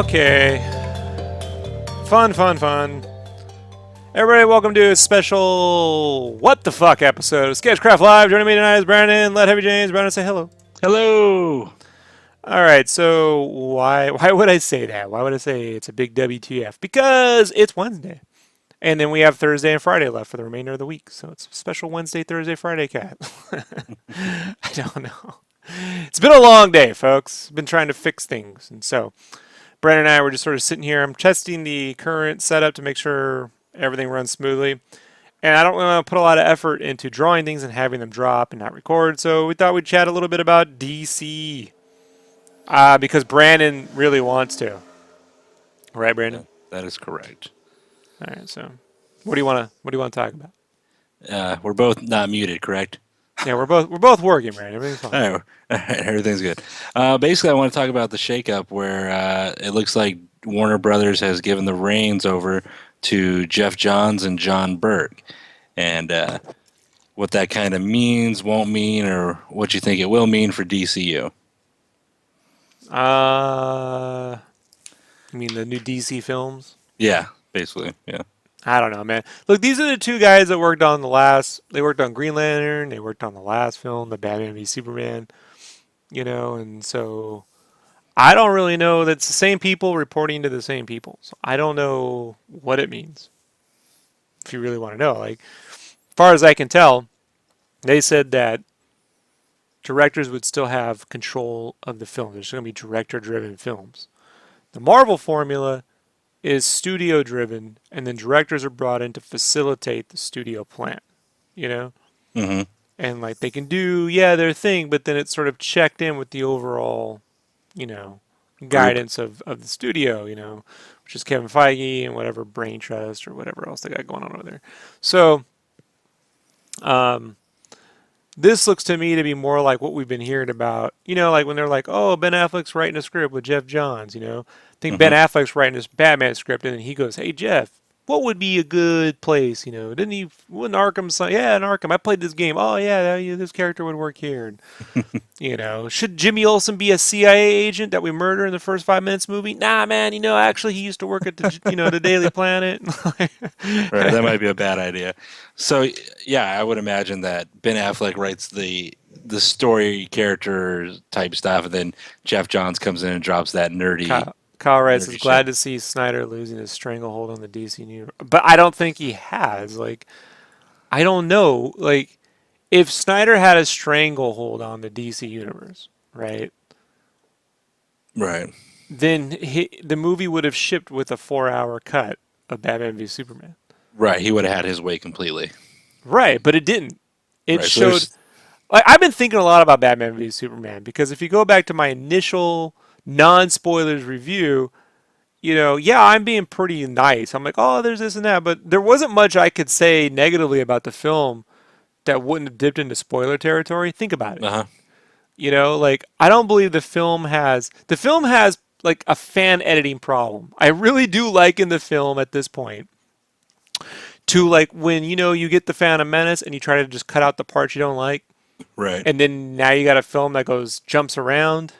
Okay. Fun. Everybody, welcome to a special What the Fuck episode of SketchCraft Live. Joining me tonight is Brandon. Let Heavy James. Brandon, say hello. Hello. All right, so why would I say that? Why would I say it's a big WTF? Because it's Wednesday. And then we have Thursday and Friday left for the remainder of the week. So it's a special Wednesday, Thursday, Friday cat. I don't know. It's been a long day, folks. Been trying to fix things. And so Brandon and I were just sort of sitting here. I'm testing the current setup to make sure everything runs smoothly. And I don't want to put a lot of effort into drawing things and having them drop and not record. So we thought we'd chat a little bit about DC. Because Brandon really wants to. Right, Brandon? That is correct. All right, so what do you want to talk about? We're both not muted, correct? Yeah, we're both working, Brandon. Everything's fine. All right, everything's good. Basically, I want to talk about the shakeup where it looks like Warner Brothers has given the reins over to Jeff Johns and John Burke, and what that kind of means, won't mean, or what you think it will mean for DCU. You mean the new DC films? Yeah, basically, yeah. I don't know, man. Look, these are the two guys that worked on they worked on Green Lantern, they worked on the last film, the Batman v Superman, and so I don't really know. That's the same people reporting to the same people. So I don't know what it means. If you really want to know, like, as far as I can tell, they said that directors would still have control of the film. There's going to be director-driven films. The Marvel formula is studio driven, and then directors are brought in to facilitate the studio plan, Mm-hmm. and like they can do their thing, but then it's sort of checked in with the overall guidance of the studio, which is Kevin Feige and whatever Brain Trust or whatever else they got going on over there. So this looks to me to be more like what we've been hearing about, like when they're like, oh, Ben Affleck's writing a script with Jeff Johns, I think Ben Affleck's writing this Batman script, and then he goes, hey, Jeff, what would be a good place, wouldn't Arkham, yeah, in Arkham, I played this game, oh, yeah, this character would work here, and, should Jimmy Olsen be a CIA agent that we murder in the first 5 minutes movie? Nah, man, actually he used to work at the, the Daily Planet. Right, that might be a bad idea. So, yeah, I would imagine that Ben Affleck writes the story character type stuff, and then Jeff Johns comes in and drops that nerdy... Kyle writes, is glad to see Snyder losing his stranglehold on the DC universe. But I don't think he has. Like, I don't know. Like, if Snyder had a stranglehold on the DC universe, right? Right. Then the movie would have shipped with a 4-hour cut of Batman v Superman. Right. He would have had his way completely. Right, but it didn't. It right, showed... Like, I've been thinking a lot about Batman v Superman because if you go back to my initial... non-spoilers review, I'm being pretty nice. I'm like, oh, there's this and that, but there wasn't much I could say negatively about the film that wouldn't have dipped into spoiler territory. Think about it. Like, I don't believe the film has like a fan editing problem. I really do like in the film at this point to like when you get the Phantom Menace and you try to just cut out the parts you don't like. Right. And then now you got a film that jumps around,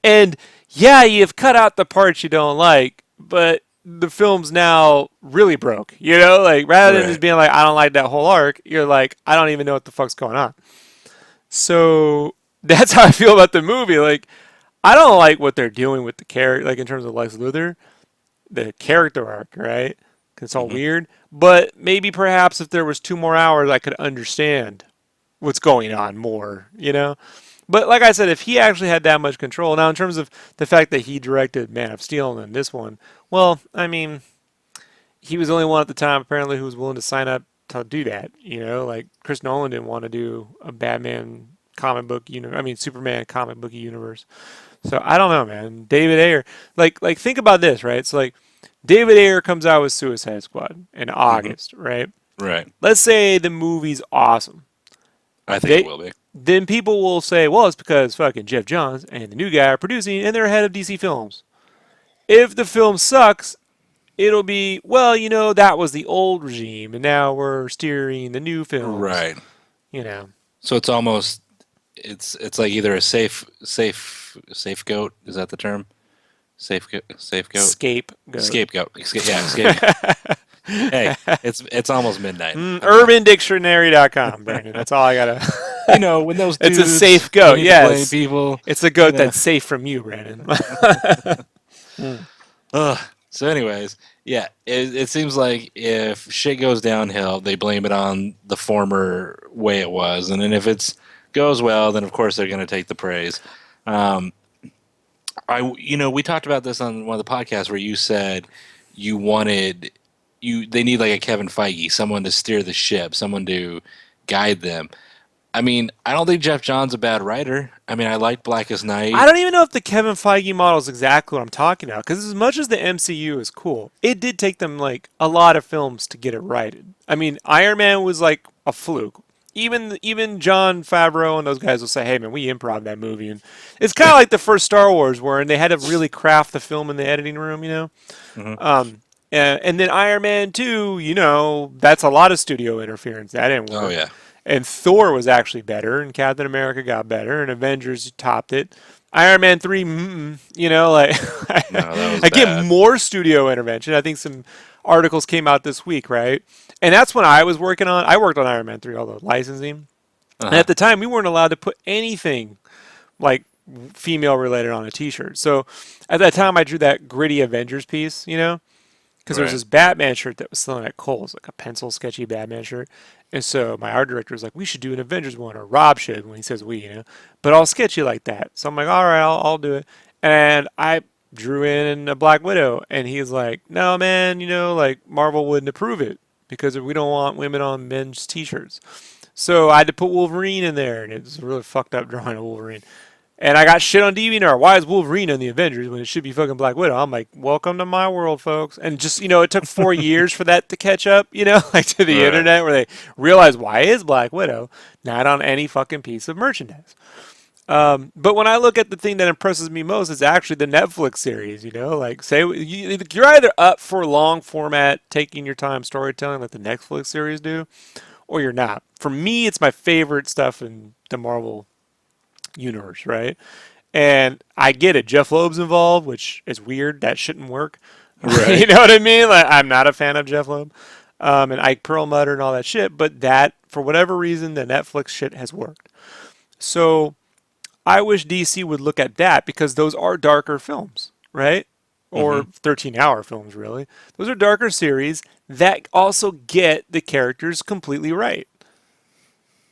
and you've cut out the parts you don't like, but the film's now really broke, like rather than just being like, I don't like that whole arc, you're like, I don't even know what the fuck's going on. So that's how I feel about the movie. Like, I don't like what they're doing with the character, like in terms of Lex Luthor, the character arc, right? 'Cause it's all weird. But maybe perhaps if there was 2 more hours, I could understand what's going on more, But like I said, if he actually had that much control, now in terms of the fact that he directed Man of Steel and then this one, well, I mean, he was the only one at the time apparently who was willing to sign up to do that, like Chris Nolan didn't want to do a Batman comic book Superman comic book universe. So I don't know, man. David Ayer, like think about this, right? So like David Ayer comes out with Suicide Squad in Hmm. August, right? Right. Let's say the movie's awesome. I think it They will be. then people will say, well, it's because fucking Jeff Johns and the new guy are producing and they're ahead of DC Films. If the film sucks, it'll be, well, that was the old regime and now we're steering the new films, Right. you know. So it's almost it's like either a safe goat. Is that the term? Safe goat. Scapegoat. Yeah, scapegoat. Hey, it's almost midnight. I'm fine. UrbanDictionary.com, Brandon. That's all I gotta. You know, when those It's a dudes safe goat, need to blame yes. people, It's a you goat know. that's safe from you, Brandon. Ugh. So, anyways, yeah, it seems like if shit goes downhill, they blame it on the former way it was, and then if it's goes well, then of course they're going to take the praise. Um, we talked about this on one of the podcasts where you said you wanted they need like a Kevin Feige, someone to steer the ship, someone to guide them. I mean, I don't think Jeff John's a bad writer. I mean, I like Blackest I Night. don't even know if the Kevin Feige model is exactly what I'm talking about. Because as much as the MCU is cool, it did take them like a lot of films to get it righted. I mean, Iron Man was like a fluke. Even John Favreau and those guys will say, "Hey man, we improv that movie," and it's kind of like the first Star Wars, where they had to really craft the film in the editing room, Hmm. And then Iron Man 2, that's a lot of studio interference. That didn't Oh work. yeah, And Thor was actually better, and Captain America got better, and Avengers topped it. Iron Man 3, like no, that was I get bad. more studio intervention. I think some articles came out this week, right? And that's when I worked on Iron Man 3, all the licensing. Uh And huh. at the time, we weren't allowed to put anything like female related on a t-shirt. So at that time, I drew that gritty Avengers piece, because there was Right. this Batman shirt that was selling at Kohl's, like a pencil sketchy Batman shirt. And so my art director was like, we should do an Avengers one, or Rob should when he says we, but I'll sketch you like that. So I'm like, all right, I'll do it. And I drew in a Black Widow, and he's like, no, man, like Marvel wouldn't approve it because we don't want women on men's t-shirts. So I had to put Wolverine in there, and it was a really fucked up drawing of Wolverine. And I got shit on DeviantArt. Why is Wolverine in the Avengers when it should be fucking Black Widow? I'm like, welcome to my world, folks. And just, it took 4 years for that to catch up, like to the Right. internet where they realized why is Black Widow not on any fucking piece of merchandise. But when I look at the thing that impresses me most, it's actually the Netflix series, like say you're either up for long format, taking your time storytelling like the Netflix series do, or you're not. For me, it's my favorite stuff in the Marvel universe, right? And I get it. Jeff Loeb's involved, which is weird. That shouldn't work. You Right. know what I mean? Like, I'm not a fan of Jeff Loeb and Ike Perlmutter and all that shit. But that, for whatever reason, the Netflix shit has worked. So I wish DC would look at that because those are darker films, right? Hmm. Or 13-hour films, really. Those are darker series that also get the characters completely right.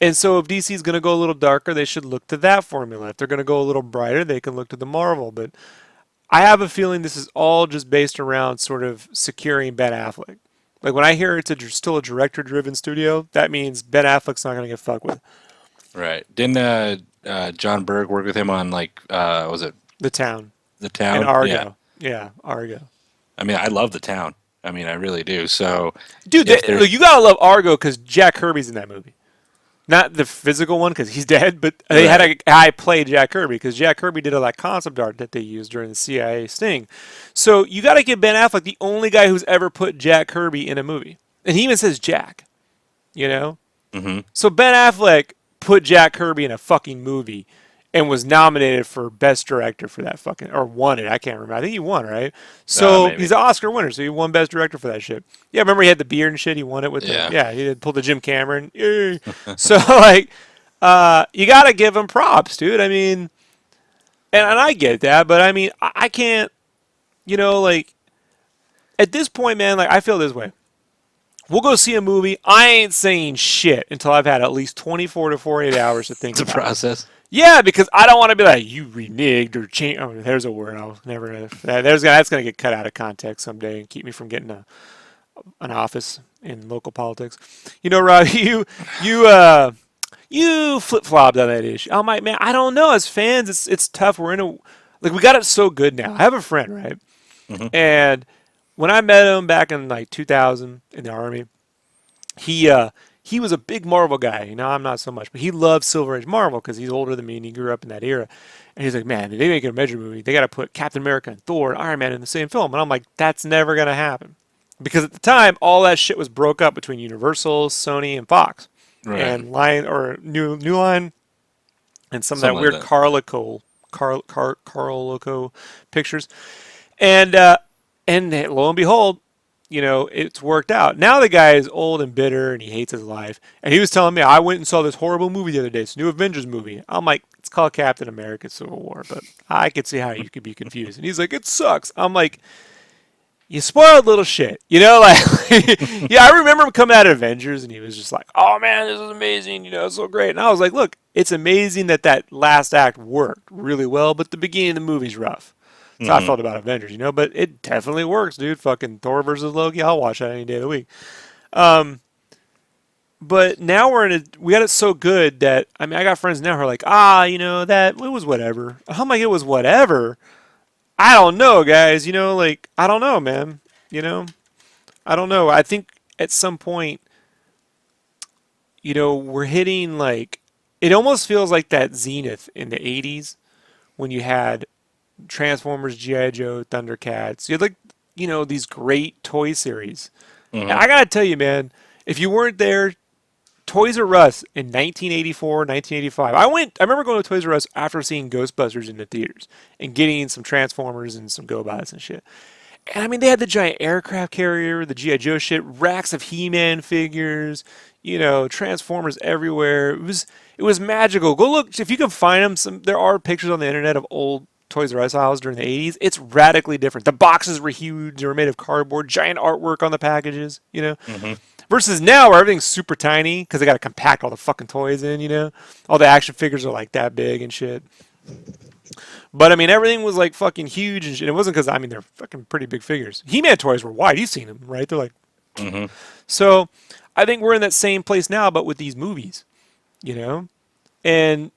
And so if DC is going to go a little darker, they should look to that formula. If they're going to go a little brighter, they can look to the Marvel. But I have a feeling this is all just based around sort of securing Ben Affleck. Like when I hear it's still a director-driven studio, that means Ben Affleck's not going to get fucked with. Right. Didn't John Berg work with him on like was it The Town The and Town? Yeah. Argo. Yeah, Argo. I mean, I love The Town. I mean, I really do. So Dude, if they're look, you gotta love Argo because Jack Kirby's in that movie. Not the physical one because he's dead, but they had right, a guy play Jack Kirby because Jack Kirby did all that concept art that they used during the CIA sting. So you got to give Ben Affleck the only guy who's ever put Jack Kirby in a movie, and he even says Jack. You know, hmm so Ben Affleck put Jack Kirby in a fucking movie and was nominated for Best Director for that fucking, or won it. I can't remember. I think he won, right? So he's maybe. an Oscar winner, so he won Best Director for that shit. Yeah, remember he had the beard and shit. He won it with the, Yeah. yeah, he did pull the Jim Cameron. Yay. So like, you gotta give him props, dude. I mean, and I get that, but I mean, I can't, like at this point, man, like I feel this way. We'll go see a movie. I ain't saying shit until I've had at least 24 to 48 hours to think It's a about it. process. Yeah, because I don't want to be like you reneged or change. Oh, there's a word I'll never. That's gonna get cut out of context someday and keep me from getting an office in local politics. Rob, you flip flopped on that issue. I'm like, man, I don't know. As fans, it's tough. We're in a Like we got it so good now. I have a friend, right? Hmm. And when I met him back in like 2000 in the army, he was a big Marvel guy. You know, I'm not so much, but he loved Silver Age Marvel because he's older than me and he grew up in that era. And he's like, man, if they make a Avenger movie, they got to put Captain America and Thor and Iron Man in the same film. And I'm like, that's never gonna happen because at the time all that shit was broke up between Universal, Sony, and Fox, Right. and Line or New Line and some of that Something like weird that. Carloco pictures. And lo and behold, you know, it's worked out. Now the guy is old and bitter and he hates his life. And he was telling me, I went and saw this horrible movie the other day, this new Avengers movie. I'm like, it's called Captain America Civil War, but I could see how you could be confused. And he's like, it sucks. I'm like, you spoiled little shit. You know, like, yeah, I remember him coming out of Avengers and he was just like, oh man, this is amazing. You know, it's so great. And I was like, look, it's amazing that that last act worked really well, but the beginning of the movie's rough. That's how I Hmm. felt about Avengers, you know, but it definitely works, dude. Fucking Thor versus Loki, I'll watch that any day of the week. Um, but now we got it so good that, I mean, I got friends now who are like, you know, that, it was whatever. I'm like, it was whatever. I don't know, guys. You know, like I don't know, man. You know, I don't know. I think at some point, you know, we're hitting like it almost feels like that zenith in the '80s when you had Transformers, GI Joe, Thundercats. You had like you know these great toy series. And Hmm. I gotta tell you, man, if you weren't there, Toys R Us in 1984, 1985. I remember going to Toys R Us after seeing Ghostbusters in the theaters and getting some Transformers and some GoBots and shit. And I mean, they had the giant aircraft carrier, the GI Joe shit, racks of He-Man figures, you know, Transformers everywhere. It was magical. Go look if you can find them. There are pictures on the internet of old Toys R Us aisles during the '80s. It's radically different. The boxes were huge. They were made of cardboard. Giant artwork on the packages. You know, Hmm. versus now where everything's super tiny because they got to compact all the fucking toys in. You know, all the action figures are like that big and shit. But I mean, everything was like fucking huge and shit. It wasn't because I mean they're fucking pretty big figures. He-Man toys were wide. You've seen them, right? They're like Hmm. so. I think we're in that same place now, but with these movies, you know. And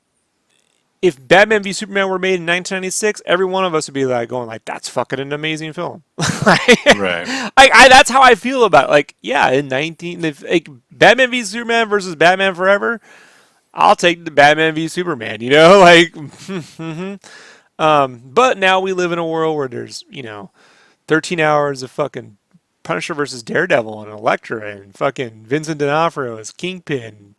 if Batman v Superman were made in 1996, every one of us would be like going like, "That's fucking an amazing film." Right. That's how I feel about it. Like, yeah, in 19, like Batman v Superman versus Batman Forever, I'll take the Batman v Superman. You know, like. But now we live in a world where there's, you know, 13 hours of fucking Punisher versus Daredevil and Elektra and fucking Vincent D'Onofrio as Kingpin,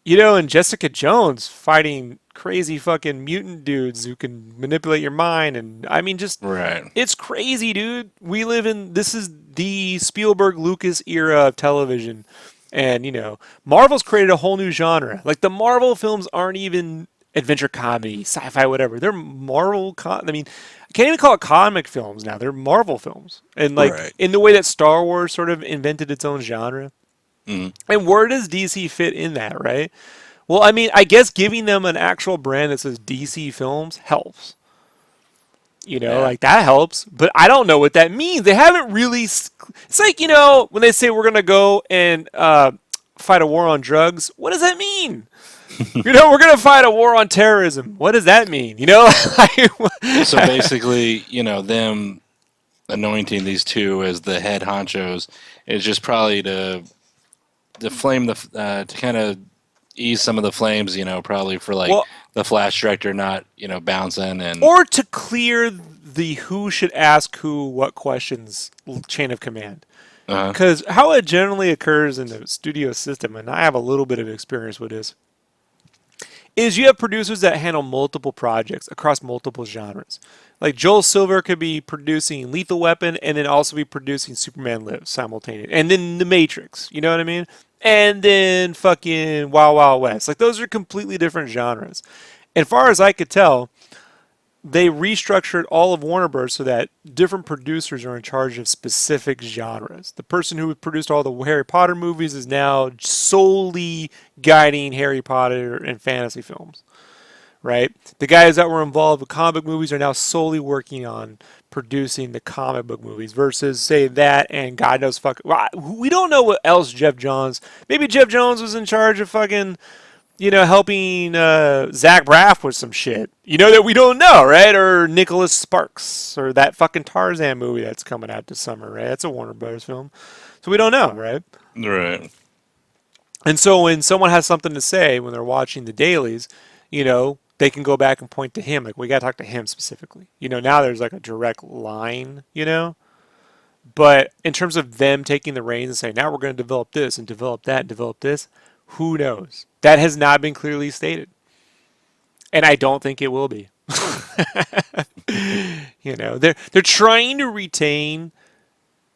you know, and Jessica Jones fighting crazy fucking mutant dudes who can manipulate your mind. And I mean, just, Right. it's crazy, dude. This is the Spielberg Lucas era of television. And, you know, Marvel's created a whole new genre. Like, the Marvel films aren't even adventure comedy, sci-fi, whatever. They're I mean, I can't even call it comic films now. They're Marvel films. And, like, Right. in the way that Star Wars sort of invented its own genre. Hmm. And where does DC fit in that, right? Well, I mean, I guess giving them an actual brand that says DC Films helps. You know, Yeah. like that helps, but I don't know what that means. They haven't really. It's like, you know, when they say we're gonna go and fight a war on drugs. What does that mean? You know, we're gonna fight a war on terrorism. What does that mean? You know, So basically, them anointing these two as the head honchos is just probably to flame to kind of ease some of the flames, probably for like well, the Flash director not, bouncing and or to clear the who should ask who what questions chain of command. uh Because how it generally occurs in the studio system, and I have a little bit of experience with this, is you have producers that handle multiple projects across multiple genres. Like Joel Silver could be producing Lethal Weapon and then also be producing Superman Lives simultaneously. And then The Matrix, you know what I mean? And then fucking Wild Wild West. Like those are completely different genres. And far as I could tell, they restructured all of Warner Bros. So that different producers are in charge of specific genres. The person who produced all the Harry Potter movies is now solely guiding Harry Potter and fantasy films, right? The guys that were involved with comic movies are now solely working on producing the comic book movies versus say that and God knows fuck. We don't know what else Jeff Johns. Maybe Jeff Jones was in charge of fucking helping Zach Braff with some shit, that we don't know, right? Or Nicholas Sparks, or that fucking Tarzan movie that's coming out this summer, right? That's a Warner Brothers film, so we don't know, right? Right. And so when someone has something to say when they're watching the dailies, they can go back and point to him. Like, we got to talk to him specifically. Now there's like a direct line. But in terms of them taking the reins and saying, now we're going to develop this and develop that and develop this, who knows? That has not been clearly stated. And I don't think it will be. They're trying to retain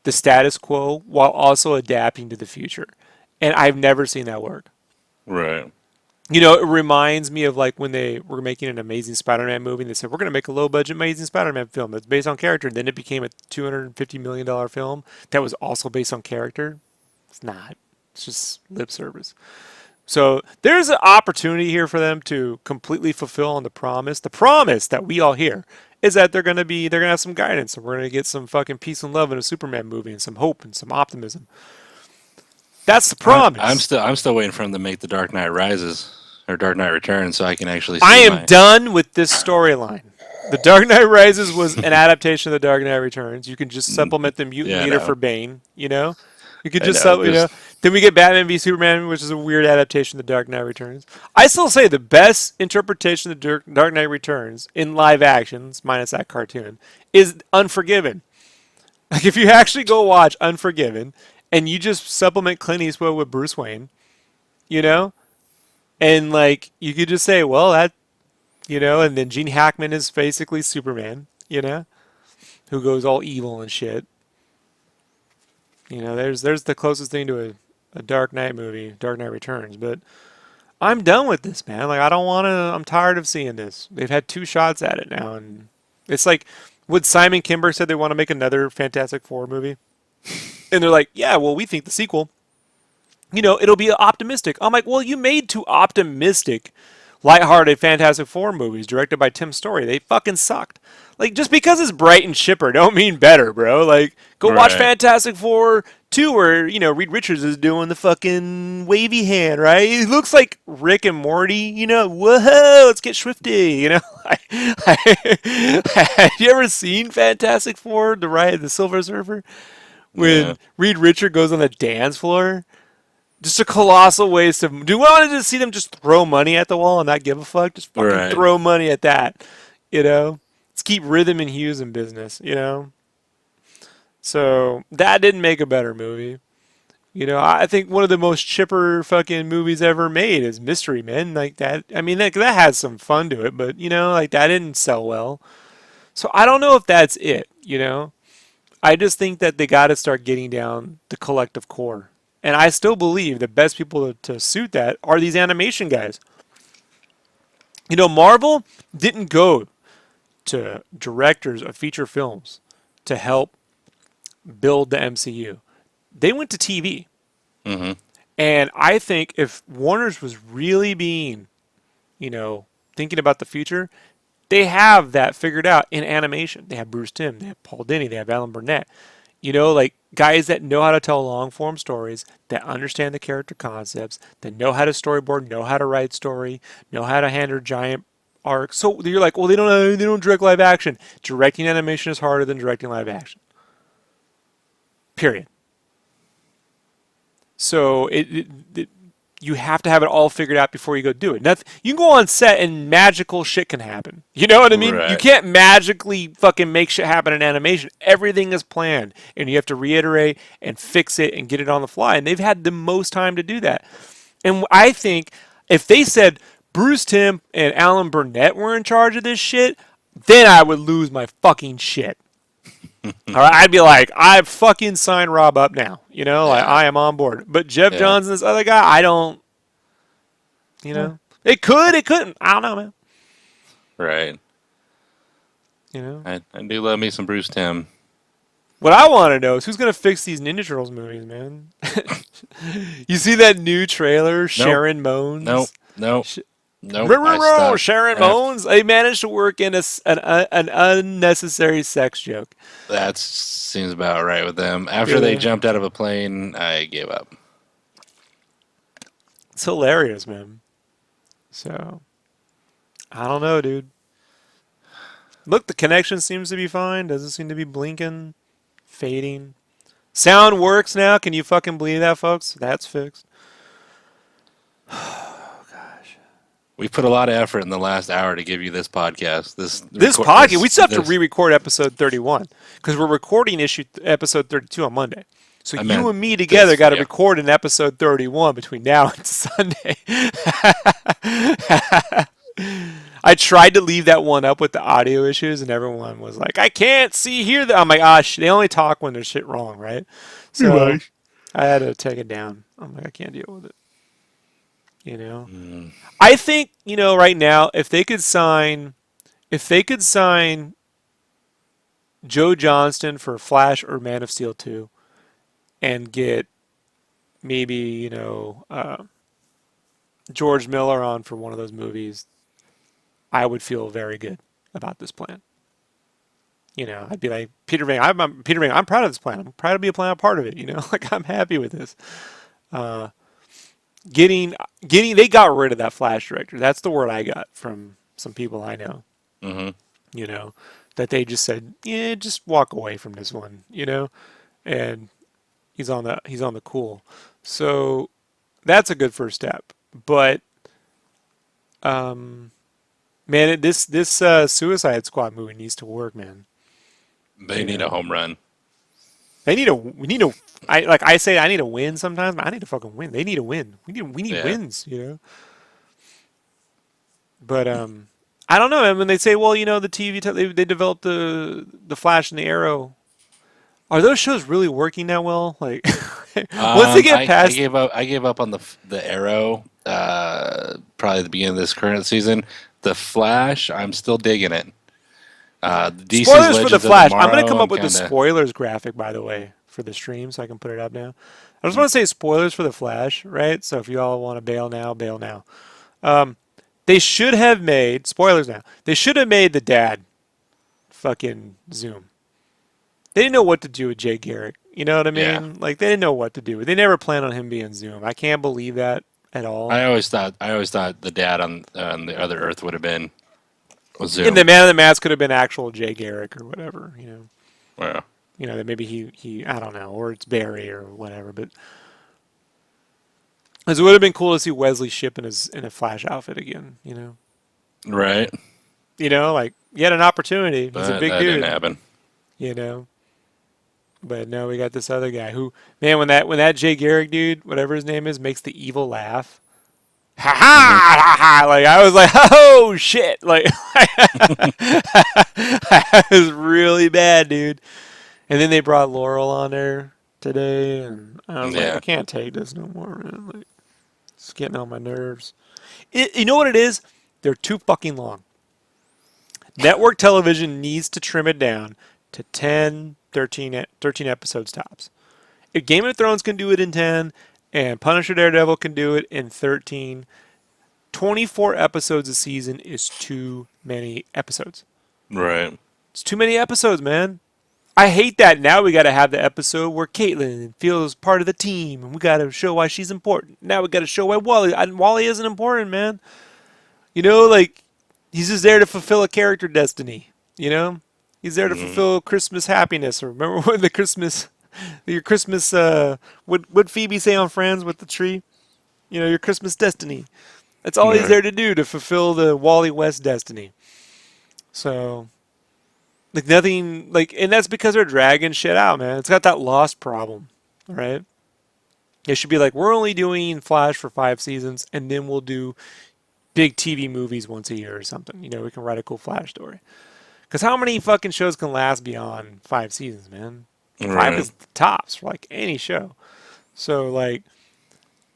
the status quo while also adapting to the future. And I've never seen that work. Right. It reminds me of like when they were making an Amazing Spider-Man movie and they said, we're going to make a low-budget Amazing Spider-Man film that's based on character. And then it became a $250 million film that was also based on character. It's not. It's just lip service. So there's an opportunity here for them to completely fulfill on the promise. The promise that we all hear is that they're going to have some guidance and we're going to get some fucking peace and love in a Superman movie and some hope and some optimism. That's the promise. I'm still waiting for him to make the Dark Knight Rises or Dark Knight Returns so I can actually see I am done with this storyline. The Dark Knight Rises was an adaptation of the Dark Knight Returns. You can just supplement the mutant leader for Bane, You could just then we get Batman v Superman, which is a weird adaptation of the Dark Knight Returns. I still say the best interpretation of the Dark Knight Returns in live actions, minus that cartoon, is Unforgiven. Like, if you actually go watch Unforgiven and you just supplement Clint Eastwood with Bruce Wayne, and like you could just say, well, that, and then Gene Hackman is basically Superman, who goes all evil and shit. There's the closest thing to a Dark Knight movie, Dark Knight Returns. But I'm done with this, man. Like, I don't want to. I'm tired of seeing this. They've had 2 shots at it now, and it's like, would Simon Kinberg said they want to make another Fantastic Four movie, and they're like, yeah, well, we think the sequel, it'll be optimistic. I'm like, well, you made 2 optimistic, lighthearted Fantastic Four movies directed by Tim Story. They fucking sucked. Like, just because it's bright and chipper don't mean better, bro. Like, go watch Fantastic Four 2 where, Reed Richards is doing the fucking wavy hand, right? He looks like Rick and Morty, whoa, let's get swifty, Have you ever seen Fantastic Four, the Silver Surfer? When Reed Richards goes on the dance floor? Just a colossal waste of... Do you want to see them just throw money at the wall and not give a fuck? Just fucking throw money at that, Let's keep Rhythm and Hughes in business, So that didn't make a better movie. I think one of the most chipper fucking movies ever made is Mystery Men. Like that, I mean, that has some fun to it, but like that didn't sell well. So I don't know if that's it. I just think that they got to start getting down the collective core, and I still believe the best people to suit that are these animation guys. Marvel didn't go to directors of feature films to help build the MCU. They went to TV. Mm-hmm. And I think if Warner's was really being, thinking about the future, they have that figured out in animation. They have Bruce Timm, they have Paul Dini, they have Alan Burnett. Like guys that know how to tell long form stories, that understand the character concepts, that know how to storyboard, know how to write story, know how to handle giant arcs. So you're like, well, they don't direct live action. Directing animation is harder than directing live action. Period. So you have to have it all figured out before you go do it. You can go on set and magical shit can happen. You know what I mean? Right. You can't magically fucking make shit happen in animation. Everything is planned, and you have to reiterate and fix it and get it on the fly. And they've had the most time to do that. And I think if they said Bruce Timm and Alan Burnett were in charge of this shit, then I would lose my fucking shit. All right, I'd be like, I fucking sign Rob up now. Like I am on board. But Jeff Johns and this other guy, I don't. It couldn't. I don't know, man. Right. I do love me some Bruce Timm. What I want to know is who's gonna fix these Ninja Turtles movies, man. You see that new trailer, Sharon Moans? Nope. Sharon Moans. They managed to work in an unnecessary sex joke. That seems about right with them. After they jumped out of a plane, I gave up. It's hilarious, man. So I don't know, dude. Look, the connection seems to be fine. Doesn't seem to be blinking, fading. Sound works now. Can you fucking believe that, folks? That's fixed. We put a lot of effort in the last hour to give you this podcast. This podcast, we still have to re-record episode 31 because we're recording episode 32 on Monday. So you and me together got to record an episode 31 between now and Sunday. I tried to leave that one up with the audio issues, and everyone was like, "I can't hear that." I'm like, "Gosh, they only talk when there's shit wrong, right?" So I had to take it down. I'm like, I can't deal with it. You know, I think right now if they could sign Joe Johnston for Flash or Man of Steel 2, and get maybe George Miller on for one of those movies, I would feel very good about this plan. I'd be like, Peter Vang, I'm proud of this plan. I'm proud to be a part of it. Like I'm happy with this. They got rid of that Flash director. That's the word I got from some people I know. Mm-hmm. That they just said, yeah, just walk away from this one. And he's on the cool. So that's a good first step. But man, this Suicide Squad movie needs to work, man. They need a home run. I need a win sometimes, but I need to fucking win. They need a win. We need wins, But I don't know. I mean, they say, well, the they developed the Flash and the Arrow. Are those shows really working that well? Like, once they get past, I gave up on the Arrow. Probably at the beginning of this current season. The Flash, I'm still digging it. DC's spoilers for the Flash. I'm going to come up with the spoilers graphic, by the way, for the stream, so I can put it up now. I just want to say spoilers for the Flash, right? So if you all want to bail now, bail now. They should have made spoilers now. They should have made the dad fucking Zoom. They didn't know what to do with Jay Garrick. You know what I mean? Yeah. Like they didn't know what to do. They never planned on him being Zoom. I can't believe that at all. I always thought the dad on the other Earth would have been Zoom. And the Man of the Mask could have been actual Jay Garrick or whatever. Yeah. That maybe he I don't know, or it's Barry or whatever. But it would have been cool to see Wesley Shipp in a Flash outfit again. Right. Like he had an opportunity. He's a big that dude. Didn't happen. But no, we got this other guy who, man, when that Jay Garrick dude, whatever his name is, makes the evil laugh. Ha ha ha ha! Like I was like, oh shit! Like that was really bad, dude. And then they brought Laurel on there today, and I was like, I can't take this no more, man. Like, it's getting on my nerves. You know what it is? They're too fucking long. Network television needs to trim it down to 10, 13 episodes tops. If Game of Thrones can do it in 10, and Punisher Daredevil can do it in 13, 24 episodes a season is too many episodes. Right. It's too many episodes, man. I hate that. Now we got to have the episode where Caitlin feels part of the team, and we got to show why she's important. Now we got to show why Wally isn't important, man. Like he's just there to fulfill a character destiny. He's there to fulfill Christmas happiness. Or remember when your Christmas, what Phoebe say on Friends with the tree? Your Christmas destiny. That's all he's there to do, to fulfill the Wally West destiny. So, like nothing, and that's because they're dragging shit out, man. It's got that Lost problem, right? It should be like, we're only doing Flash for 5 seasons, and then we'll do big TV movies once a year or something. We can write a cool Flash story. Because how many fucking shows can last beyond 5 seasons, man? Right. 5 is the tops for any show. So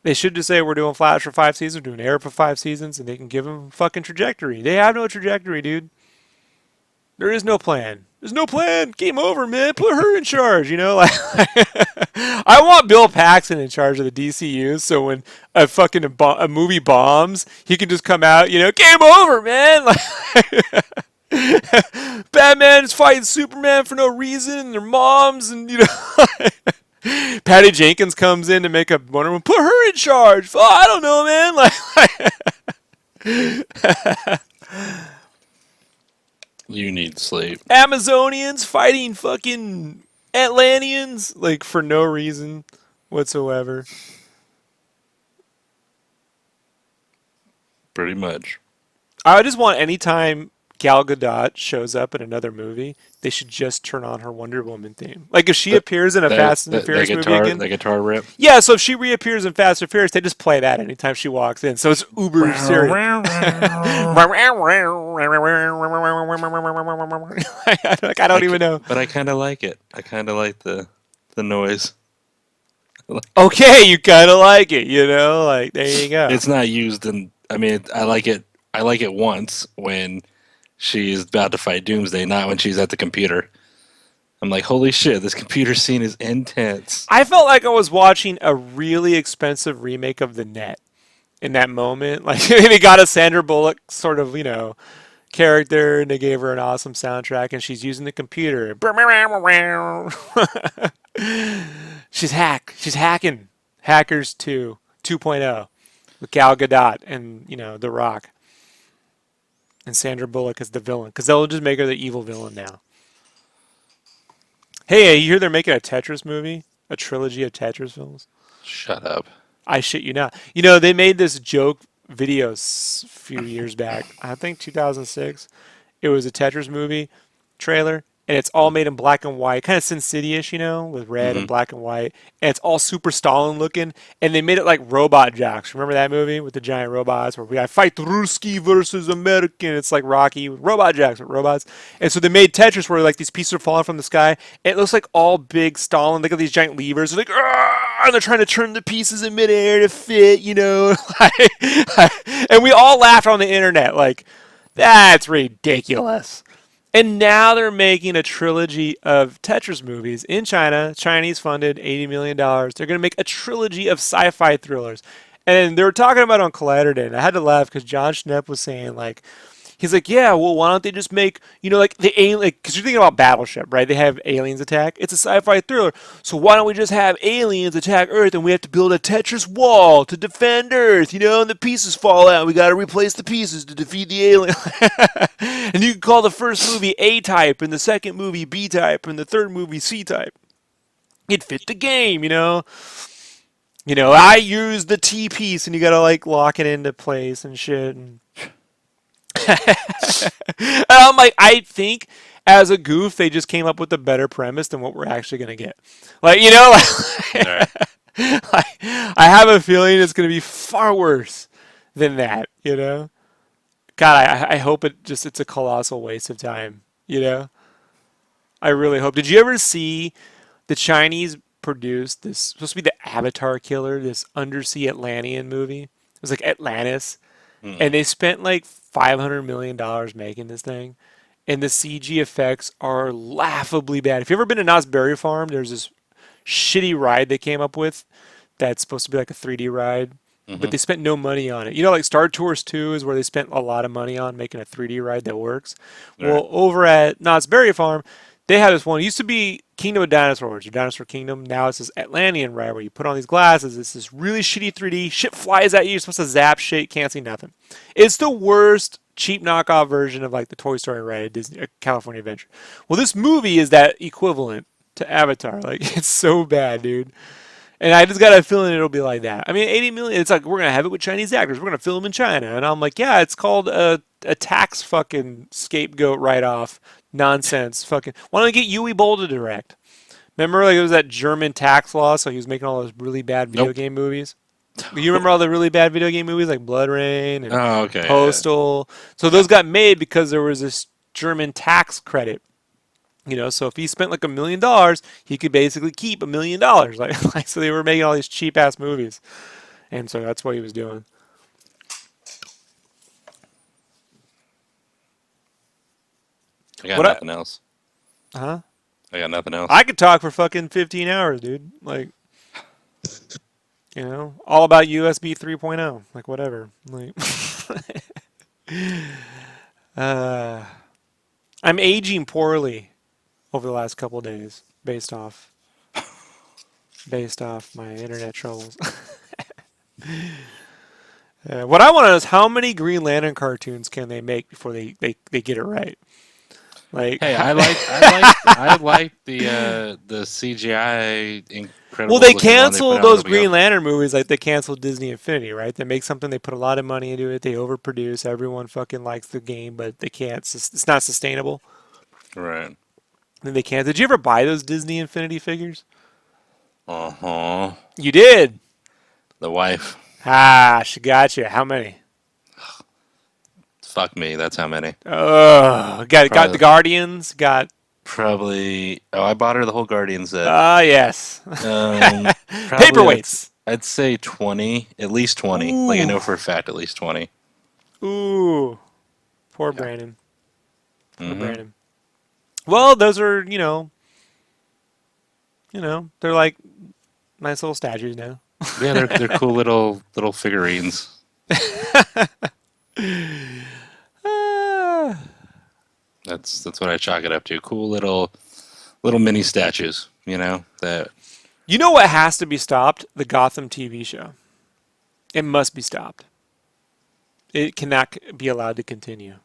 they should just say we're doing Flash for 5 seasons, we're doing Arrow for 5 seasons, and they can give them fucking trajectory. They have no trajectory, dude. There is no plan. There's no plan. Game over, man. Put her in charge. I want Bill Paxton in charge of the DCU, so when a movie bombs, he can just come out. Game over, man. Batman is fighting Superman for no reason, and their moms, and Patty Jenkins comes in to make a Wonder Woman. Put her in charge. Oh, I don't know, man. You need sleep. Amazonians fighting fucking Atlanteans, like for no reason whatsoever. Pretty much. I just want anytime Gal Gadot shows up in another movie, they should just turn on her Wonder Woman theme. Like if she The, appears in a Fast and the Furious movie again, the guitar rip. yeah. So if she reappears in Fast and Furious, they just play that anytime she walks in. So it's uber serious. Like I don't even know. But I kind of like it. I kind of like the noise. Okay, you kind of like it, you know? Like there you go. It's not used in. I mean, I like it. I like it once when she's about to fight Doomsday, not when she's at the computer. I'm like, holy shit, this computer scene is intense. I felt like I was watching a really expensive remake of The Net in that moment. Like they got a Sandra Bullock sort of, character and they gave her an awesome soundtrack and she's using the computer. She's hacking. Hackers 2, 2.0 with Gal Gadot and, The Rock. And Sandra Bullock as the villain because they'll just make her the evil villain now. Hey, you hear they're making a Tetris movie? A trilogy of Tetris films? Shut up. I shit you not. They made this joke video a few years back. I think 2006. It was a Tetris movie trailer, and it's all made in black and white, kind of Sin City-ish, with red and Hmm. black and white, and it's all super Stalin looking, and they made it like Robot Jocks. Remember that movie with the giant robots where we got fight Ruski versus American? It's like Rocky with Robot Jocks with robots, and so they made Tetris where like these pieces are falling from the sky, and it looks like all big Stalin. They got these giant levers, they're like, "Argh!" And they're trying to turn the pieces in midair to fit, and we all laughed on the internet like, that's ridiculous. And now they're making a trilogy of Tetris movies in China, Chinese funded, $80 million. They're going to make a trilogy of sci-fi thrillers. And they were talking about it on Collider Day, and I had to laugh because John Schnepp was saying, like, he's like, yeah, well, why don't they just make, like the alien, like, because you're thinking about Battleship, right? They have aliens attack. It's a sci-fi thriller. So why don't we just have aliens attack Earth and we have to build a Tetris wall to defend Earth, and the pieces fall out. We got to replace the pieces to defeat the alien. And you can call the first movie A-type and the second movie B-type and the third movie C-type. It fit the game. I use the T piece and you got to like lock it into place and shit. And and I'm like, I think as a goof, they just came up with a better premise than what we're actually going to get. Like, Right. I have a feeling it's going to be far worse than that. God, I hope it's a colossal waste of time. I really hope. Did you ever see the Chinese produce this, supposed to be the Avatar Killer, this undersea Atlantean movie? It was like Atlantis. And Mm-mm. they spent like $500 million making this thing. And the CG effects are laughably bad. If you've ever been to Knott's Berry Farm, there's this shitty ride they came up with that's supposed to be like a 3D ride, but Mhm. they spent no money on it. Like Star Tours 2 is where they spent a lot of money on making a 3D ride that works. Right. Well, over at Knott's Berry Farm, they had this one. It used to be Kingdom of Dinosaurs or Dinosaur Kingdom. Now it's this Atlantean ride where you put on these glasses. It's this really shitty 3D. Shit flies at you. You're supposed to zap shit. Can't see nothing. It's the worst cheap knockoff version of like the Toy Story ride at Disney California Adventure. Well, this movie is that equivalent to Avatar. Like it's so bad, dude. And I just got a feeling it'll be like that. I mean, 80 million. It's like we're gonna have it with Chinese actors. We're gonna film in China, and I'm like, yeah, it's called a tax fucking scapegoat write off nonsense. Fucking. Why don't we get Yui Boll to direct? Remember, like it was that German tax law, so he was making all those really bad video Nope. game movies. You remember all the really bad video game movies like Blood Rain and Oh, okay. Yeah. Postal? So those got made because there was this German tax credit. So if he spent like $1 million, he could basically keep $1 million. Like so they were making all these cheap ass movies, and so that's what he was doing. I got What? nothing else. Huh? I got nothing else. I could talk for fucking 15 hours, dude. Like, all about USB 3.0. Like whatever. Like, uh, I'm aging poorly over the last couple of days, based off my internet troubles. What I want to know is how many Green Lantern cartoons can they make before they get it right? Like, Hey, I like the CGI well, they Incredibles looking one they put cancel out a those little ago. Green Lantern movies like they canceled Disney Infinity, right? They make something, they put a lot of money into it, they overproduce, everyone fucking likes the game, but they can't, it's not sustainable. Right. Then they can't. Did you ever buy those Disney Infinity figures? Uh-huh. You did. The wife. Ah, she got you. How many? Fuck me. That's how many. Oh, got the Probably. Guardians. Got Probably. Oh, I bought her the whole Guardian set. yes. Probably. Paperweights. I'd say 20. At least 20. Like I Ooh, know for a fact, at least 20. ooh. Poor Yeah. Brandon. Poor Mm-hmm. Brandon. Well, those are they're like nice little statues now. Yeah, they're cool little figurines. Ah. That's what I chalk it up to. Cool little mini statues. That. You know what has to be stopped? The Gotham TV show. It must be stopped. It cannot be allowed to continue.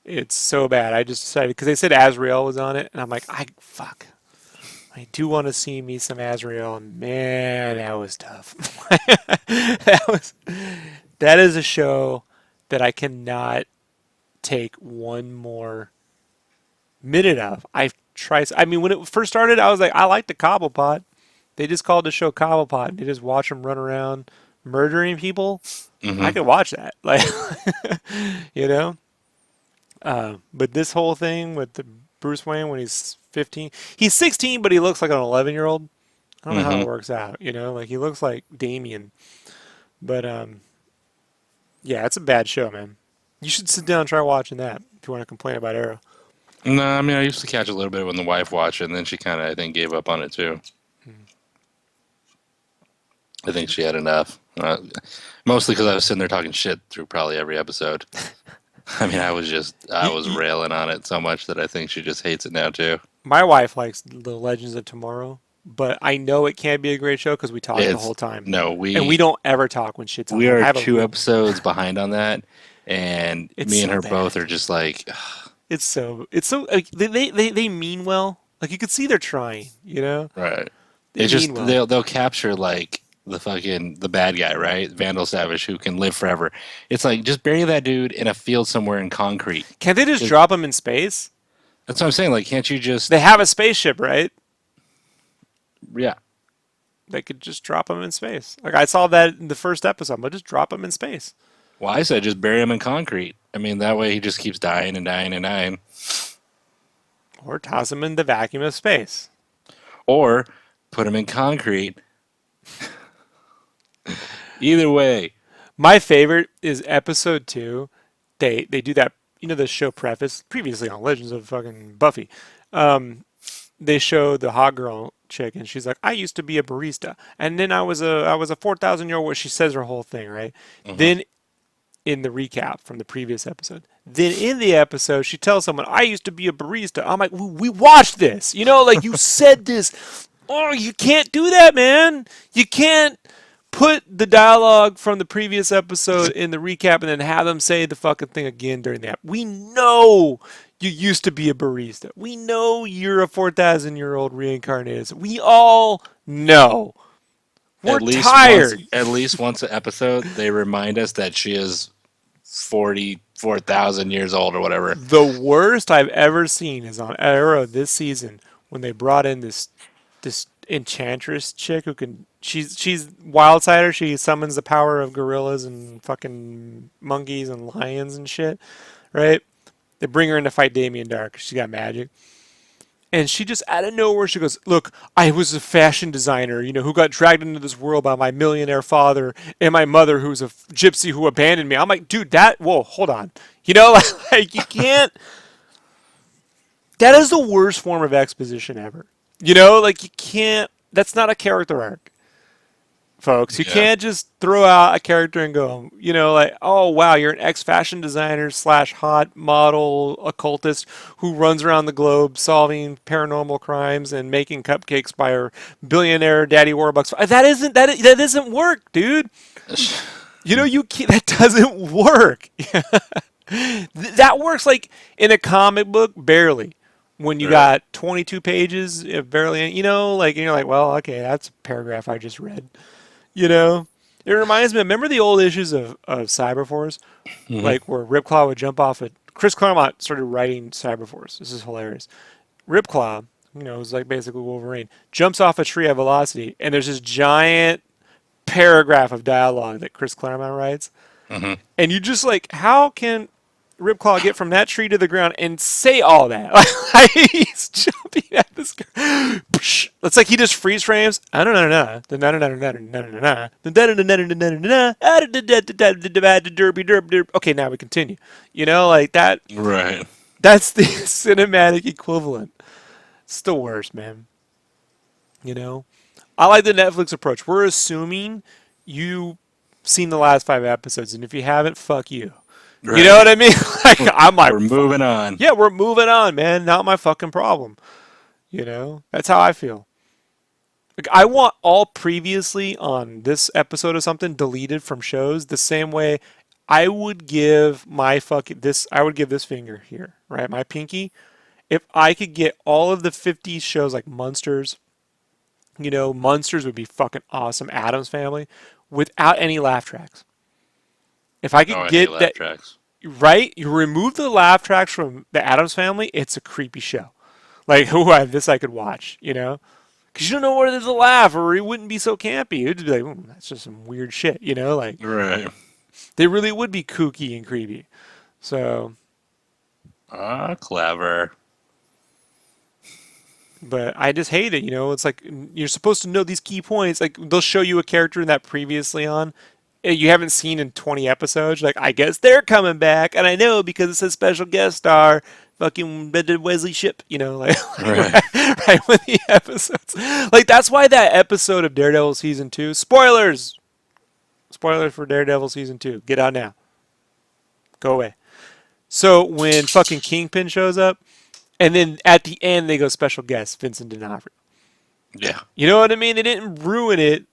It's so bad. I just decided because they said Azrael was on it, and I'm like, fuck. I do want to see me some Azrael, and man, that was tough. that was that is a show that I cannot take one more minute of. I've tried. I mean, when it first started, I was like, I like the Cobblepot. They just called the show Cobblepot, and they just watch them run around murdering people. I Mm-hmm. could watch that, like, you know. But this whole thing with the Bruce Wayne when he's 15, he's 16, but he looks like an 11-year-old. I don't know how Mm-hmm. it works out, like he looks like Damien. But yeah, it's a bad show, man. You should sit down and try watching that if you want to complain about Arrow. No, I mean I used to catch a little bit when the wife watched it, and then she kind of I think gave up on it too. I think she had enough. Mostly because I was sitting there talking shit through probably every episode. I mean, I You, was you, railing on it so much that I think she just hates it now too. my wife likes the Legends of Tomorrow, but I know it can't be a great show because we talk the It's whole time, no, and we don't ever talk when shit's on. we Like I are have a two rule. episodes behind on that, and It's me and so her both bad. are just like, It's so like, they mean well. Like you could see they're trying. right. They It's mean just well. they'll capture like the bad guy, right? Vandal Savage who can live forever. It's like just bury that dude in a field somewhere in concrete. Can't they just It- drop them in space? That's what I'm saying. Like, can't you They just have a spaceship, right? yeah? They could just drop them in space. Like I saw that in the first episode, but just drop them in space, Well, I said just bury him in concrete. I mean, that way he just keeps dying and dying and dying. or toss them in the vacuum of space. Or put him in concrete. Either way. My favorite is episode 2. They do that. The show preface previously on Legends of fucking Buffy. They show the hot girl chick, and she's like, "I used to be a barista, and then I was a 4,000-year-old." She says her whole thing, right? Hmm. Then in the recap from the previous episode. Then in the episode, she tells someone, I used to be a barista. I'm like, we watched this. Like you said this. Oh, you can't do that, man. You can't put the dialogue from the previous episode in the recap and then have them say the fucking thing again during that. We know you used to be a barista. We know you're a 4,000-year-old reincarnated. We all know. We're tired. At least once an episode, they remind us that she is 44,000 years old or whatever. The worst I've ever seen is on Arrow this season when they brought in this enchantress chick who can she's Wildsider. She summons the power of gorillas and fucking monkeys and lions and shit, right? They bring her in to fight Damien Dark. She's got magic. And she just out of nowhere, she goes, "Look, I was a fashion designer, who got dragged into this world by my millionaire father and my mother, who's a gypsy who abandoned me." I'm like, dude, whoa, hold on. Like you can't. That is the worst form of exposition ever. Like you can't. That's not a character arc, folks. You Yeah. can't just throw out a character and go, like, oh wow, you're an ex-fashion designer slash hot model occultist who runs around the globe solving paranormal crimes and making cupcakes by her billionaire daddy Warbucks. That isn't work, dude. You know, you can't, that doesn't work. That works like in a comic book, barely. When you Right. got 22 pages, barely, you know, like, and you're like, well, okay, that's a paragraph I just read. You know, it reminds me. Remember the old issues of Cyberforce, Hmm. like where Ripclaw would jump off it. Chris Claremont started writing Cyberforce. This is hilarious. Ripclaw, you know, is like basically Wolverine, jumps off a tree at velocity, and there's this giant paragraph of dialogue that Chris Claremont writes, Hmm. and you just like, how can Ripclaw get from that tree to the ground and say all that? Like, he's jumping at this. It's like he just freeze frames. I don't know. Okay, now we continue. You know, like that. Right. That's the cinematic equivalent. It's the worst, man. You know, I like the Netflix approach. We're assuming you seen the last 5 episodes, and if you haven't, fuck you. You know Right. what I mean? Like, I'm like, We're moving on. yeah, we're moving on, man. Not my fucking problem. You know, that's how I feel. Like, I want all previously on this episode of something deleted from shows the same way I would give my fucking this. I would give this finger here, right? My pinky. If I could get all of the 50 shows like Munsters, you know, Munsters would be fucking awesome. Adam's Family, without any laugh tracks. If I Oh, could I hate get laugh that tracks. right, you remove the laugh tracks from the Adams Family, it's a creepy show. Like, who this I could watch, you know? Because you don't know where there's a laugh, or it wouldn't be so campy. It'd be like, that's just some weird shit, you know? Like, Right. they really would be kooky and creepy. So, Ah, clever. but I just hate it, you know? It's like, you're supposed to know these key points. Like, they'll show you a character in that previously on, you haven't seen in 20 episodes. Like, I guess they're coming back, and I know because it says special guest star, fucking Wesley Ship, you know, like, Right. right when the episodes. Like, that's why that episode of Daredevil season 2, spoilers for Daredevil season 2, get out now, go away. So when fucking Kingpin shows up, and then at the end they go special guest Vincent D'Onofrio. Yeah. You know what I mean? They didn't ruin it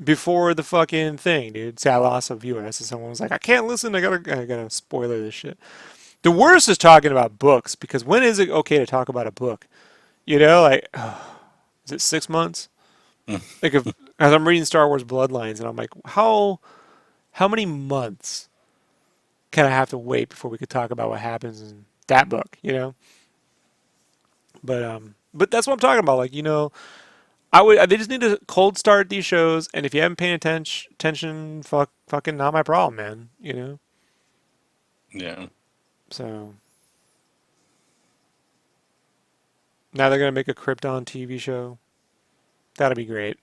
before the fucking thing, dude. See, I lost a viewer. So someone was like, I can't listen. I gotta spoiler this shit. The worst is talking about books because when is it okay to talk about a book? You know, like, is it 6 months? Like, if as I'm reading Star Wars Bloodlines, and I'm like, how many months can I have to wait before we could talk about what happens in that book? You know, but that's what I'm talking about. Like, you know, I would. They just need to cold start these shows, and if you haven't paid attention, fucking not my problem, man. You know. Yeah. So now they're gonna make a Krypton TV show. That'll be great.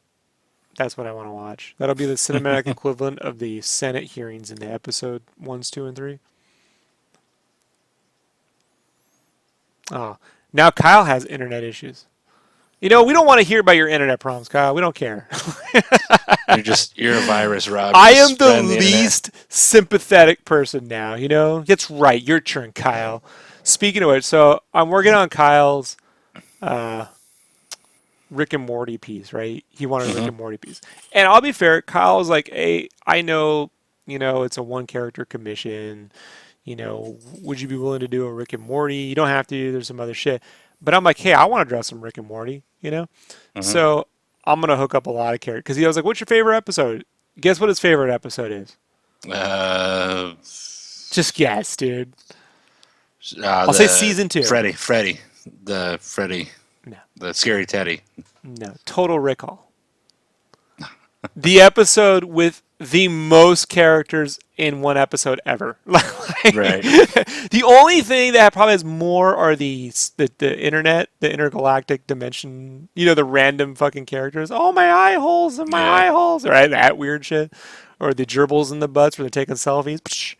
That's what I want to watch. That'll be the cinematic equivalent of the Senate hearings in the episode ones, two, and three. Oh, now Kyle has internet issues. You know, we don't want to hear about your internet problems, Kyle. We don't care. You're a virus, Rob. I You're am just the spreading the internet. least sympathetic person now. You know, that's right. Your turn, Kyle. Speaking of which, so I'm working on Kyle's Rick and Morty piece, right? He wanted a Rick Hmm. and Morty piece, and I'll be fair. Kyle was like, "Hey, I know, you know, it's a one character commission. You know, would you be willing to do a Rick and Morty? You don't have to. There's some other shit." But I'm like, "Hey, I want to draw some Rick and Morty." You know, Hmm. so I'm gonna hook up a lot of characters because he was like, "What's your favorite episode?" Guess what his favorite episode is? Uh, Just guess, dude. I'll say the season 2. Freddy, No, the scary Teddy. no. Total Recall. The episode with the most characters in one episode ever. Right. The only thing that probably has more are the internet, the intergalactic dimension. You know, the random fucking characters. Oh, my eye holes and my Yeah. eye holes. Right, that weird shit. Or the gerbils in the butts where they're taking selfies. Psh.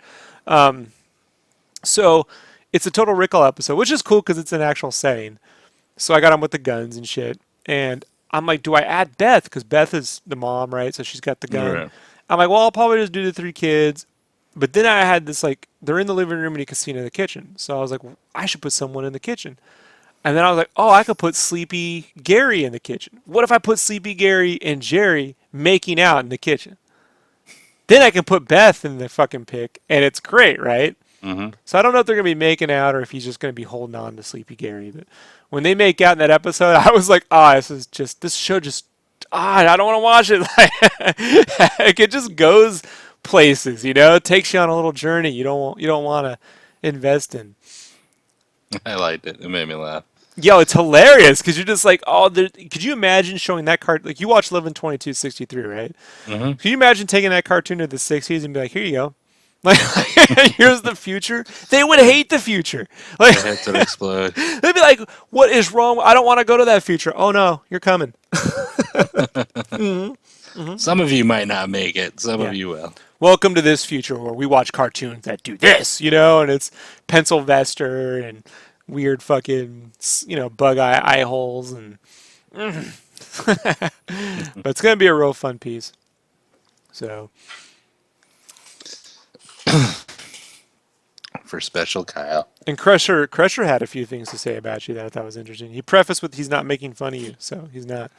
So it's a Total Recall episode, which is cool because it's an actual setting. So I got him with the guns and shit. And I'm like, do I add Beth? Because Beth is the mom, right? So she's got the gun. Right. I'm like, well, I'll probably just do the 3 kids. But then I had this, like, they're in the living room and you can see in the kitchen. So I was like, well, I should put someone in the kitchen. And then I was like, oh, I could put Sleepy Gary in the kitchen. What if I put Sleepy Gary and Jerry making out in the kitchen? then I can put Beth in the fucking pic, and it's great, right? Mm-hmm. So I don't know if they're gonna be making out or if he's just gonna be holding on to Sleepy Gary. But when they make out in that episode, I was like, this show just I don't want to watch it. Like it just goes places, It takes you on a little journey you don't want to invest in. I liked it. It made me laugh. Yo, it's hilarious because you're just like, could you imagine showing that card? Like you watch 11/22/63, right? Mm-hmm. Could you imagine taking that cartoon to the '60s and be like, here you go. Like, here's the future. They would hate the future. Like, My head would explode. they'd be like, "What is wrong? I don't want to go to that future." Oh no, you're coming. Some of you might not make it. Some Yeah. of you will. Welcome to this future where we watch cartoons that do this, and it's pencil vester and weird fucking, bug eye holes and. But it's gonna be a real fun piece. So. For Special Kyle. And Crusher had a few things to say about you that I thought was interesting. He prefaced with he's not making fun of you, so he's not.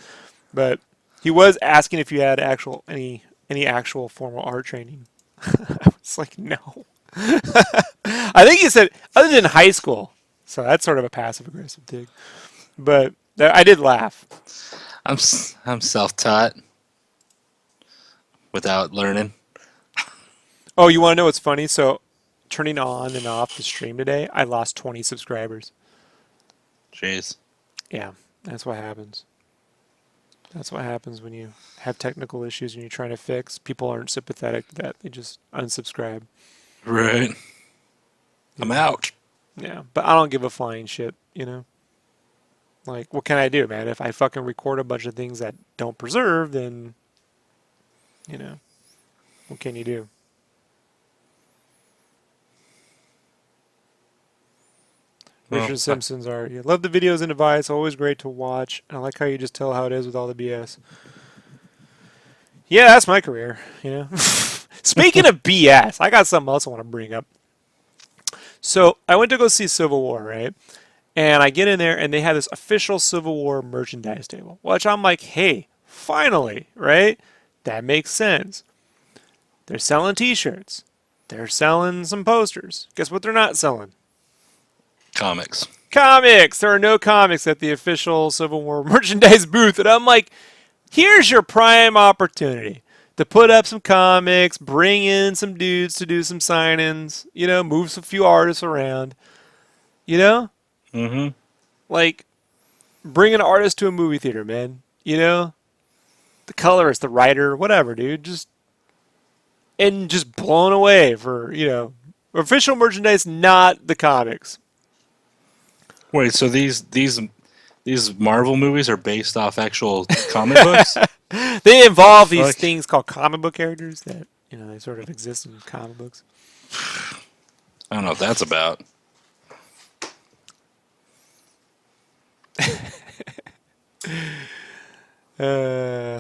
But he was asking if you had any actual formal art training. I was like, no. I think he said other than high school. So that's sort of a passive aggressive dig. But I did laugh. I'm self-taught without learning. Oh, you want to know what's funny? So turning on and off the stream today, I lost 20 subscribers. Jeez. Yeah, that's what happens. That's what happens when you have technical issues and you're trying to fix. People aren't sympathetic to that. They just unsubscribe. Right. I'm out. Yeah, but I don't give a flying shit, Like, what can I do, man? If I fucking record a bunch of things that don't preserve, then, what can you do? Richard Simpson's art. Yeah, love the videos and advice. Always great to watch. And I like how you just tell how it is with all the BS. Yeah, that's my career. Speaking of BS, I got something else I want to bring up. So I went to go see Civil War, right? And I get in there, and they have this official Civil War merchandise table, which I'm like, hey, finally, right? That makes sense. They're selling T-shirts. They're selling some posters. Guess what they're not selling? Comics. Comics! There are no comics at the official Civil War merchandise booth. And I'm like, here's your prime opportunity to put up some comics, bring in some dudes to do some sign-ins, move some few artists around, Mm-hmm. Like, bring an artist to a movie theater, man. The colorist, the writer, whatever, dude. Just blown away for, official merchandise, not the comics. Wait, so these Marvel movies are based off actual comic books? They involve these things called comic book characters that, they sort of exist in comic books. I don't know what that's about.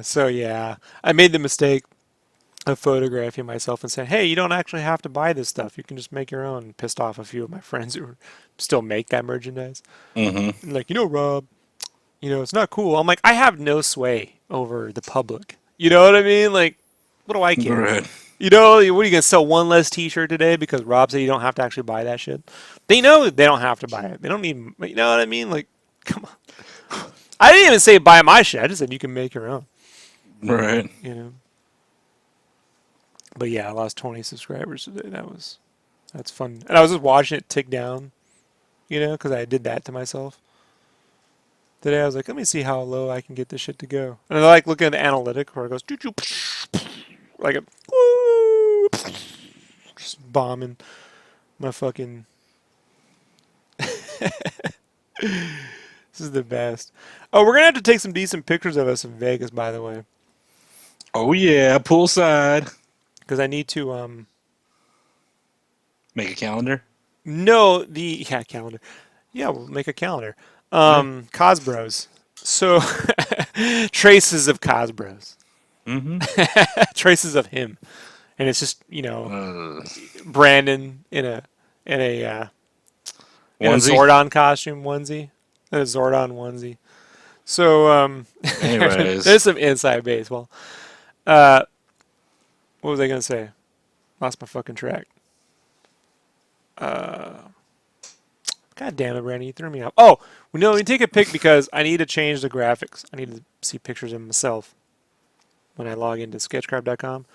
So yeah, I made the mistake of photographing myself and saying, hey, you don't actually have to buy this stuff. You can just make your own. Pissed off a few of my friends who still make that merchandise. Mm-hmm. Like, Rob, it's not cool. I'm like, I have no sway over the public. You know what I mean? Like, what do I care? Right. What are you going to sell one less T-shirt today because Rob said you don't have to actually buy that shit? They know they don't have to buy it. They don't need, you know what I mean? Like, come on. I didn't even say buy my shit. I just said you can make your own. Right. But yeah, I lost 20 subscribers today. That's fun. And I was just watching it tick down, because I did that to myself. Today I was like, let me see how low I can get this shit to go. And I like looking at the analytic where it goes, like a, just bombing my fucking. This is the best. Oh, we're gonna have to take some decent pictures of us in Vegas, by the way. Oh yeah, poolside. Because I need to Make a calendar? No, calendar. Yeah, we'll make a calendar. Cosbros. So traces of Cosbros. Mm-hmm. Traces of him. And it's just, Brandon in a Zordon costume onesie. A Zordon onesie. So Anyways. there's some inside baseball. What was I gonna say? Lost my fucking track. God damn it, Brandon, you threw me off. Oh, no, we take a pic because I need to change the graphics. I need to see pictures of myself when I log into sketchcraft.com.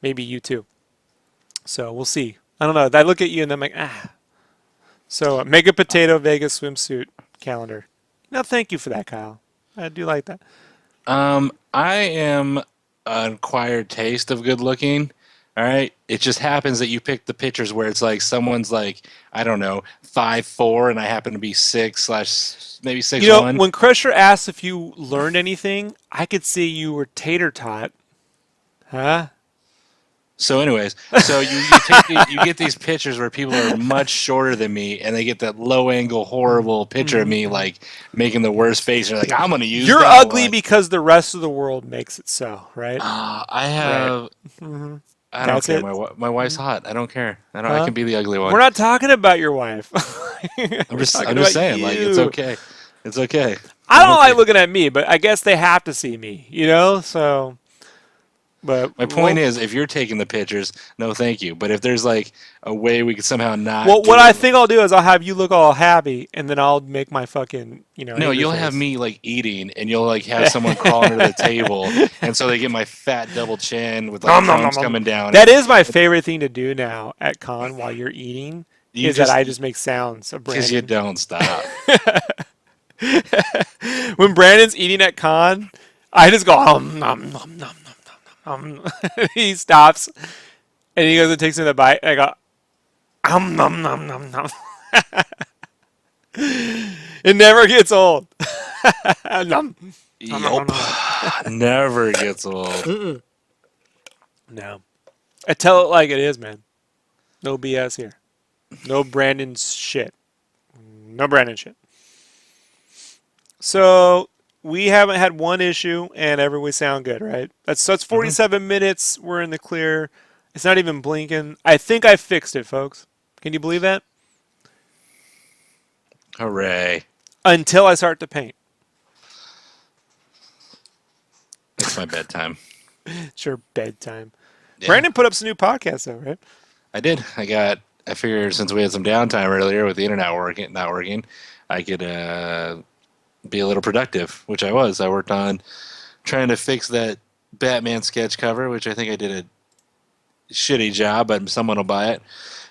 Maybe you too. So we'll see. I don't know. I look at you and I'm like, ah. So Mega Potato Vegas swimsuit calendar. No, thank you for that, Kyle. I do like that. I am an acquired taste of good looking. All right. It just happens that you pick the pictures where it's like someone's like, I don't know, 5'4", and I happen to be 6 slash maybe 6'1". When Crusher asked if you learned anything, I could see you were tater tot. Huh? So, anyways, so you get these pictures where people are much shorter than me, and they get that low angle, horrible picture of me like making the worst face. And they're like, I'm gonna use. You're that ugly one. because the rest of the world makes it so, right? I have. Right. Mm-hmm. I don't That's care. it. My wife's hot. I don't care. I Huh? can be the ugly one. We're not talking about your wife. I'm We're just talking saying, about like it's you. okay. It's okay. I I'm don't okay. like looking at me, but I guess they have to see me, So, but My point is, if you're taking the pictures, no, thank you. But if there's like a way we could somehow not. well, do what I it- think I'll do is I'll have you look all happy, and then I'll make my fucking No, angry you'll face. have me like eating, and you'll like have someone crawl under the table, and so they get my fat double chin with like Nom, nom, nom, crumbs nom. coming down. That is my favorite thing to do now at con while you're eating. You Is that I just make sounds of because you Brandon. don't stop. When Brandon's eating at con, I just go nom nom nom nom. He stops and he goes and takes another bite. I go nom nom nom nom. It never gets old. Nom. Yup. Never gets old. No, I tell it like it is, man. No BS here. No Brandon shit. No Brandon shit. So we haven't had one issue, and we sound good, right? That's 47 minutes. We're in the clear. It's not even blinking. I think I fixed it, folks. Can you believe that? Hooray! Until I start to paint. It's my bedtime. It's your bedtime. Yeah. Brandon put up some new podcasts, though, right? I did. I figured since we had some downtime earlier with the internet not working, I could be a little productive, which I was. I worked on trying to fix that Batman sketch cover, which I think I did a shitty job, but someone will buy it.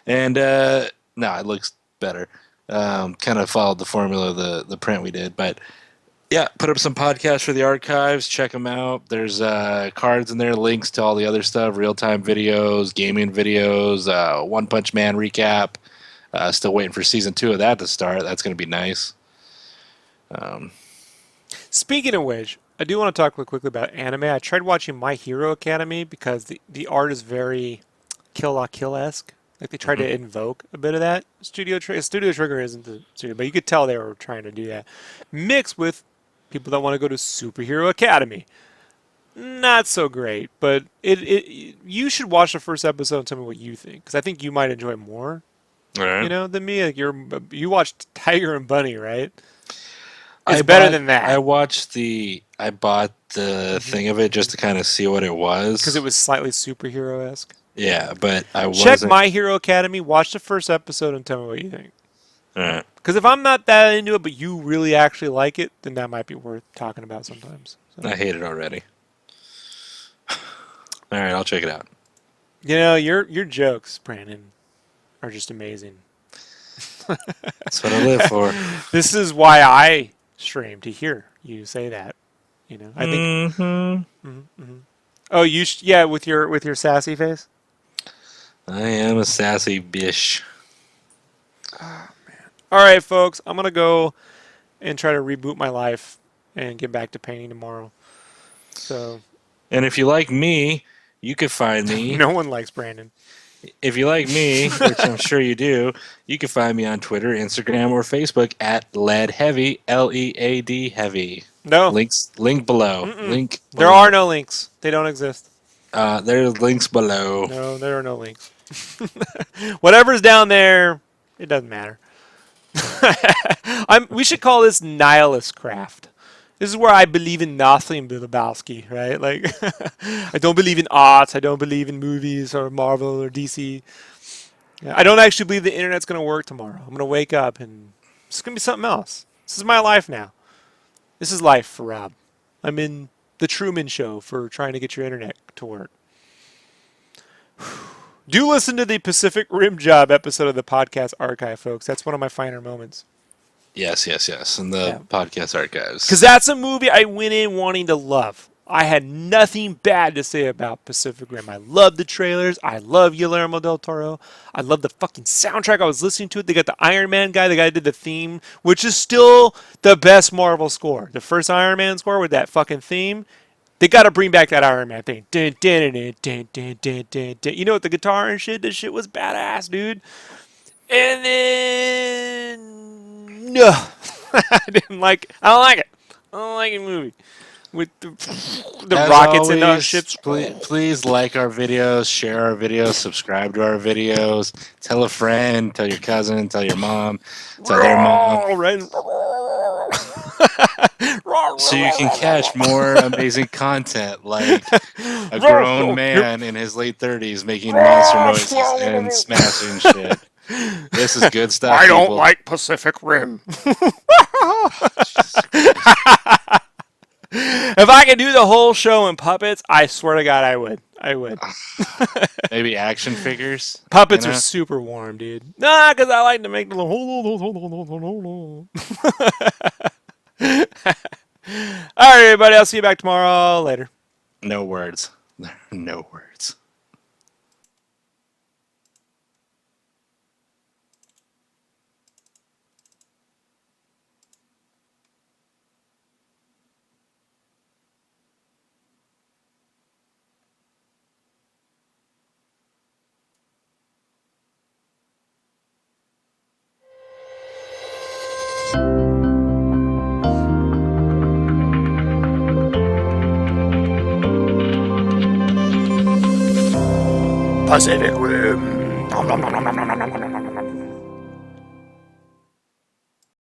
And no, it looks better. Kind of followed the formula of the print we did, but yeah, put up some podcasts for the archives. Check them out. There's cards in there, links to all the other stuff, real-time videos, gaming videos, One Punch Man recap. Still waiting for season 2 of that to start. That's going to be nice. Speaking of which, I do want to talk real quickly about anime. I tried watching My Hero Academy because the art is very Kill La Kill-esque. Like they tried to invoke a bit of that. Studio Trigger isn't the studio, but you could tell they were trying to do that. Mixed with people that want to go to Superhero Academy. Not so great, but you should watch the first episode and tell me what you think, because I think you might enjoy it more, All right. than me. Like you watched Tiger and Bunny, right? It's better than that. I bought the thing of it just to kind of see what it was. Because it was slightly superhero-esque. Yeah, but I Check wasn't. My Hero Academy, watch the first episode, and tell me what you think. All right. Because if I'm not that into it, but you really actually like it, then that might be worth talking about sometimes. So, I hate it already. All right, I'll check it out. Your jokes, Brandon, are just amazing. That's what I live for. This is why I stream, to hear you say that. I think. Mm-hmm. Oh, with your sassy face. I am a sassy bish. All right, folks, I'm gonna go and try to reboot my life and get back to painting tomorrow. So. And if you like me, you can find me. No one likes Brandon. If you like me, which I'm sure you do, you can find me on Twitter, Instagram, or Facebook at LeadHeavy, LEAD Heavy. No. Link below. Link. There below. are no links. They don't exist. There's links below. No, there are no links. Whatever's down there, it doesn't matter. We should call this Nihilist Craft. This is where I believe in nothing, Bill Lebowski, right? Like, I don't believe in art. I don't believe in movies or Marvel or DC. Yeah, I don't actually believe the internet's going to work tomorrow. I'm going to wake up and it's going to be something else. This is my life now. This is life for Rob. I'm in the Truman Show for trying to get your internet to work. Do listen to the Pacific Rim Job episode of the podcast archive, folks. That's one of my finer moments. Yes, yes, yes. In the podcast archives. Because that's a movie I went in wanting to love. I had nothing bad to say about Pacific Rim. I love the trailers. I love Guillermo del Toro. I love the fucking soundtrack. I was listening to it. They got the Iron Man guy. The guy who did the theme, which is still the best Marvel score. The first Iron Man score with that fucking theme. They got to bring back that Iron Man thing. Dun, dun, dun, dun, dun, dun, dun, dun. You know, with the guitar and shit, this shit was badass, dude. And then no, I don't like it. I don't like a movie with the As rockets always, and the ships. Please like our videos, share our videos, subscribe to our videos, tell a friend, tell your cousin, tell your mom, tell their mom. So you can catch more amazing content like a grown man in his late 30s making monster noises and smashing shit. This is good stuff, I don't people. like Pacific Rim. If I could do the whole show in puppets, I swear to God, I would. I would. Maybe action figures. Puppets are super warm, dude. Nah, because I like to make the little. All right, everybody. I'll see you back tomorrow. Later. No words. No words. Pacific Rim.